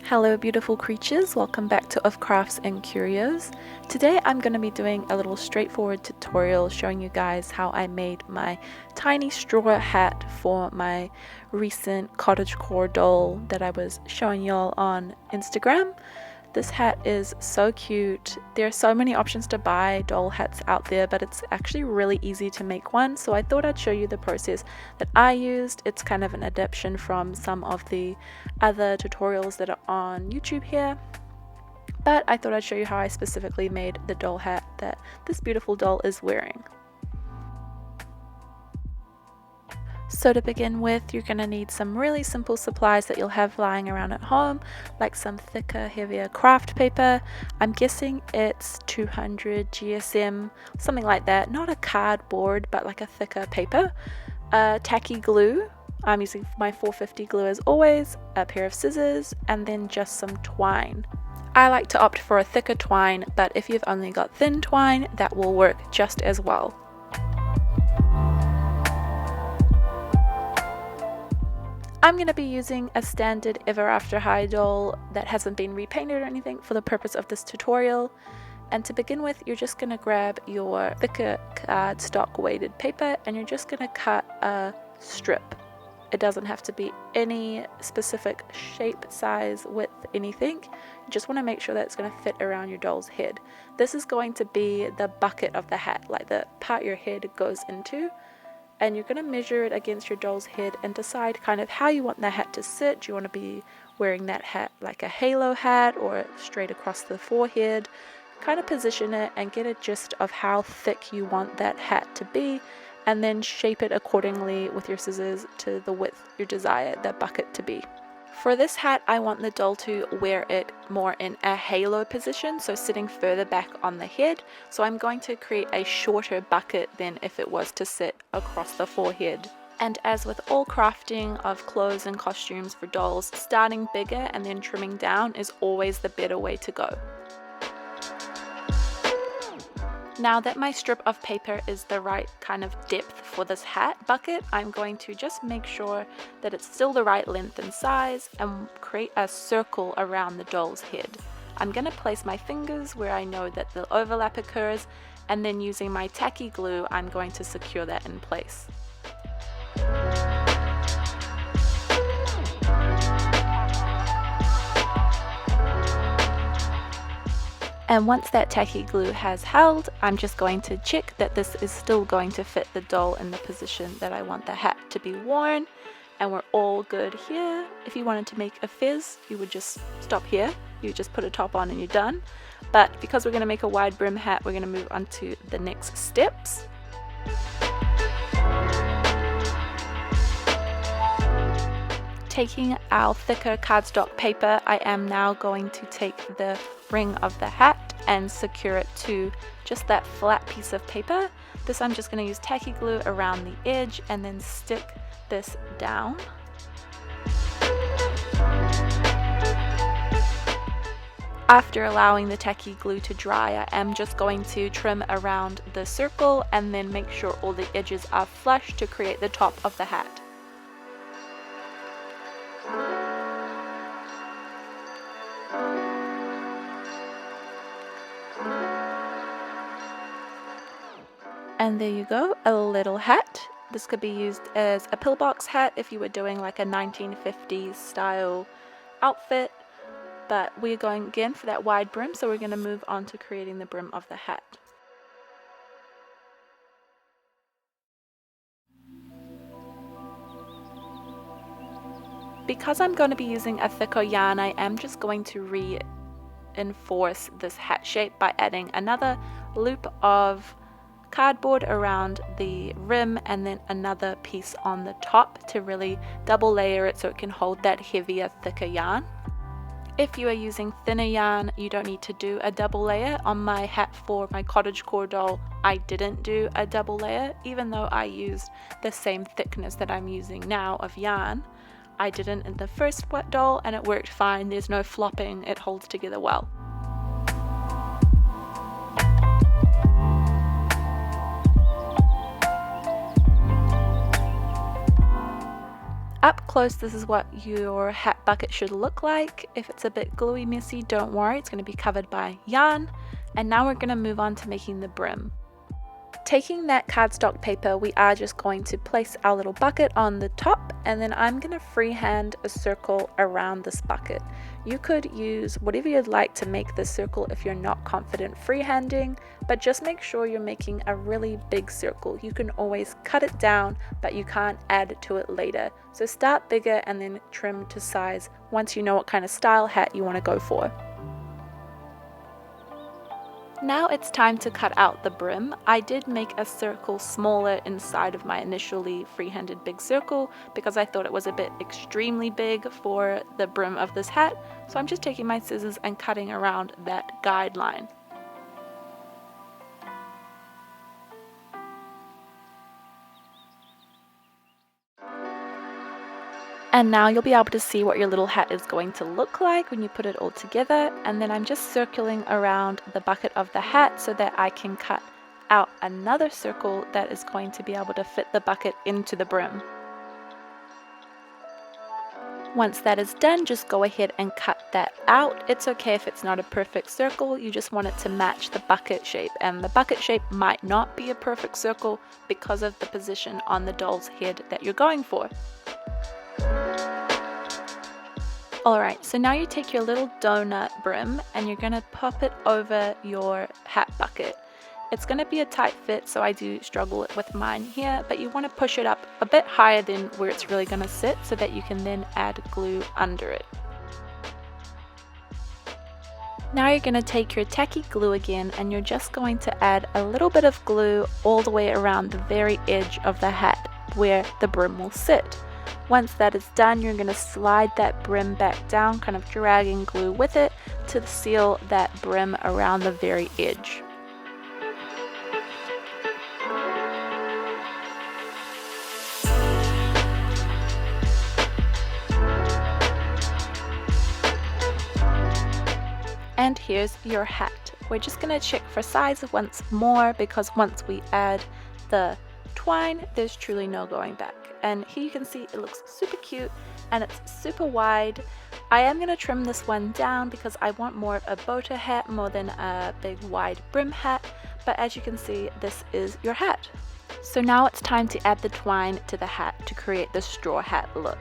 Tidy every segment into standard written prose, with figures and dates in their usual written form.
Hello beautiful creatures, welcome back to Of Crafts and Curios. Today I'm going to be doing a little straightforward tutorial showing you guys how I made my tiny straw hat for my recent cottagecore doll that I was showing y'all on Instagram. This hat is so cute. There are so many options to buy doll hats out there, but it's actually really easy to make one, so I thought I'd show you the process that I used. It's kind of an adaptation from some of the other tutorials that are on YouTube here, but I thought I'd show you how I specifically made the doll hat that this beautiful doll is wearing. So to begin with, you're going to need some really simple supplies that you'll have lying around at home, like some thicker, heavier craft paper. I'm guessing it's 200 GSM, something like that. Not a cardboard, but like a thicker paper. Tacky glue. I'm using my 450 glue as always, a pair of scissors, and then just some twine. I like to opt for a thicker twine, but if you've only got thin twine, that will work just as well. I'm going to be using a standard Ever After High doll that hasn't been repainted or anything for the purpose of this tutorial. And to begin with, you're just going to grab your thicker cardstock weighted paper and you're just going to cut a strip. It doesn't have to be any specific shape, size, width, anything. You just want to make sure that it's going to fit around your doll's head. This is going to be the bucket of the hat, like the part your head goes into. And you're going to measure it against your doll's head and decide kind of how you want the hat to sit. Do you want to be wearing that hat like a halo hat or straight across the forehead? Kind of position it and get a gist of how thick you want that hat to be, and then shape it accordingly with your scissors to the width you desire that bucket to be. For this hat, I want the doll to wear it more in a halo position, so sitting further back on the head. So I'm going to create a shorter bucket than if it was to sit across the forehead. And as with all crafting of clothes and costumes for dolls, starting bigger and then trimming down is always the better way to go. Now that my strip of paper is the right kind of depth for this hat bucket, I'm going to just make sure that it's still the right length and size and create a circle around the doll's head. I'm going to place my fingers where I know that the overlap occurs, and then using my tacky glue, I'm going to secure that in place. And once that tacky glue has held, I'm just going to check that this is still going to fit the doll in the position that I want the hat to be worn. And we're all good here. If you wanted to make a fez, you would just stop here. You just put a top on and you're done. But because we're going to make a wide brim hat, we're going to move on to the next steps. Taking our thicker cardstock paper, I am now going to take the ring of the hat and secure it to just that flat piece of paper. This I'm just going to use tacky glue around the edge and then stick this down. After allowing the tacky glue to dry, I am just going to trim around the circle and then make sure all the edges are flush to create the top of the hat. And there you go, a little hat. This could be used as a pillbox hat if you were doing like a 1950s style outfit. But we're going again for that wide brim, so we're going to move on to creating the brim of the hat. Because I'm going to be using a thicker yarn, I am just going to reinforce this hat shape by adding another loop of cardboard around the rim and then another piece on the top to really double layer it so it can hold that heavier, thicker yarn. If you are using thinner yarn, you don't need to do a double layer. On my hat for my cottagecore doll, I didn't do a double layer, even though I used the same thickness that I'm using now of yarn. I didn't in the first doll and it worked fine. There's no flopping, it holds together well. Up close, this is what your hat bucket should look like. If it's a bit gluey messy, don't worry, it's going to be covered by yarn. And now we're going to move on to making the brim. Taking that cardstock paper, we are just going to place our little bucket on the top, and then I'm going to freehand a circle around this bucket. You could use whatever you'd like to make this circle if you're not confident freehanding, but just make sure you're making a really big circle. You can always cut it down, but you can't add to it later. So start bigger and then trim to size once you know what kind of style hat you want to go for. Now it's time to cut out the brim. I did make a circle smaller inside of my initially freehanded big circle because I thought it was a bit extremely big for the brim of this hat. So I'm just taking my scissors and cutting around that guideline. And now you'll be able to see what your little hat is going to look like when you put it all together. And then I'm just circling around the bucket of the hat so that I can cut out another circle that is going to be able to fit the bucket into the brim. Once that is done, just go ahead and cut that out. It's okay if it's not a perfect circle, you just want it to match the bucket shape. And the bucket shape might not be a perfect circle because of the position on the doll's head that you're going for. Alright, so now you take your little donut brim and you're going to pop it over your hat bucket. It's going to be a tight fit, so I do struggle with mine here, but you want to push it up a bit higher than where it's really going to sit so that you can then add glue under it. Now you're going to take your tacky glue again and you're just going to add a little bit of glue all the way around the very edge of the hat where the brim will sit. Once that is done, you're going to slide that brim back down, kind of dragging glue with it to seal that brim around the very edge. And here's your hat. We're just going to check for size once more because once we add the twine, there's truly no going back. And here you can see it looks super cute and it's super wide. I am going to trim this one down because I want more of a boater hat more than a big wide brim hat, but as you can see, this is your hat. So now it's time to add the twine to the hat to create the straw hat look.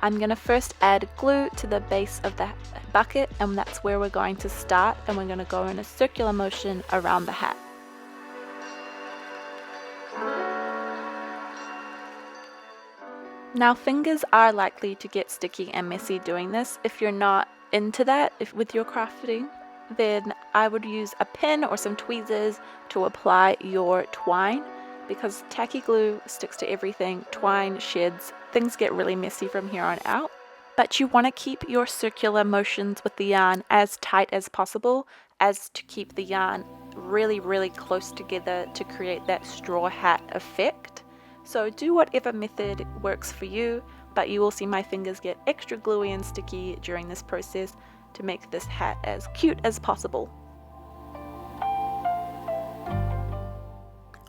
I'm going to first add glue to the base of the bucket, and that's where we're going to start, and we're going to go in a circular motion around the hat. Now fingers are likely to get sticky and messy doing this. If you're not into that with your crafting, then I would use a pen or some tweezers to apply your twine because tacky glue sticks to everything, twine sheds, things get really messy from here on out. But you want to keep your circular motions with the yarn as tight as possible as to keep the yarn really, really close together to create that straw hat effect. So do whatever method works for you, but you will see my fingers get extra gluey and sticky during this process to make this hat as cute as possible.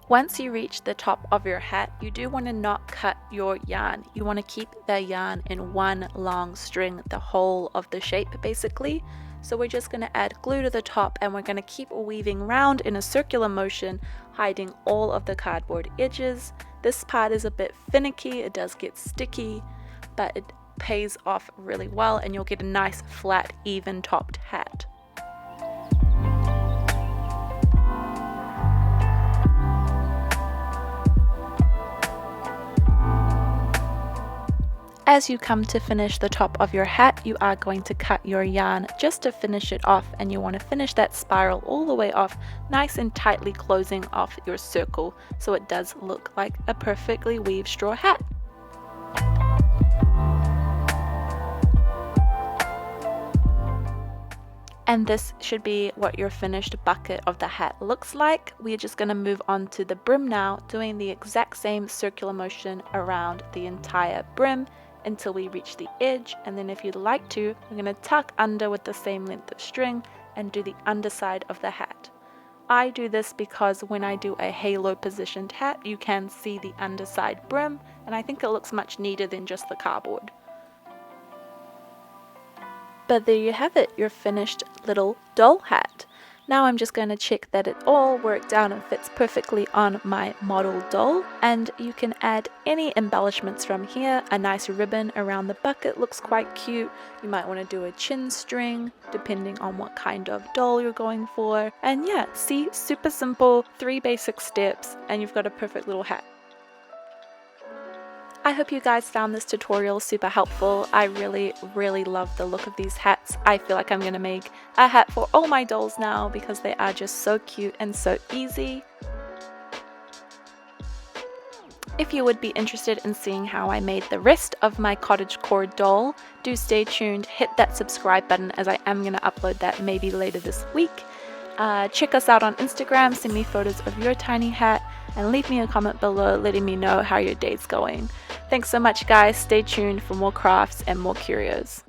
Once you reach the top of your hat, you do want to not cut your yarn. You want to keep the yarn in one long string, the whole of the shape basically. So we're just going to add glue to the top and we're going to keep weaving round in a circular motion, hiding all of the cardboard edges. This part is a bit finicky, it does get sticky, but it pays off really well and you'll get a nice flat, even topped hat. As you come to finish the top of your hat, you are going to cut your yarn just to finish it off, and you want to finish that spiral all the way off, nice and tightly closing off your circle so it does look like a perfectly weaved straw hat. And this should be what your finished bucket of the hat looks like. We're just going to move on to the brim now, doing the exact same circular motion around the entire brim until we reach the edge, and then if you'd like to, we're going to tuck under with the same length of string and do the underside of the hat. I do this because when I do a halo positioned hat, you can see the underside brim, and I think it looks much neater than just the cardboard. But there you have it, your finished little doll hat. Now I'm just going to check that it all worked out and fits perfectly on my model doll, and you can add any embellishments from here. A nice ribbon around the bucket looks quite cute. You might want to do a chin string depending on what kind of doll you're going for. And yeah, see, super simple, 3 basic steps and you've got a perfect little hat. I hope you guys found this tutorial super helpful. I really love the look of these hats. I feel like I'm going to make a hat for all my dolls now because they are just so cute and so easy. If you would be interested in seeing how I made the rest of my cottagecore doll, do stay tuned, hit that subscribe button as I am going to upload that maybe later this week. Check us out on Instagram, send me photos of your tiny hat, and leave me a comment below letting me know how your day's going. Thanks so much guys, stay tuned for more crafts and more curios.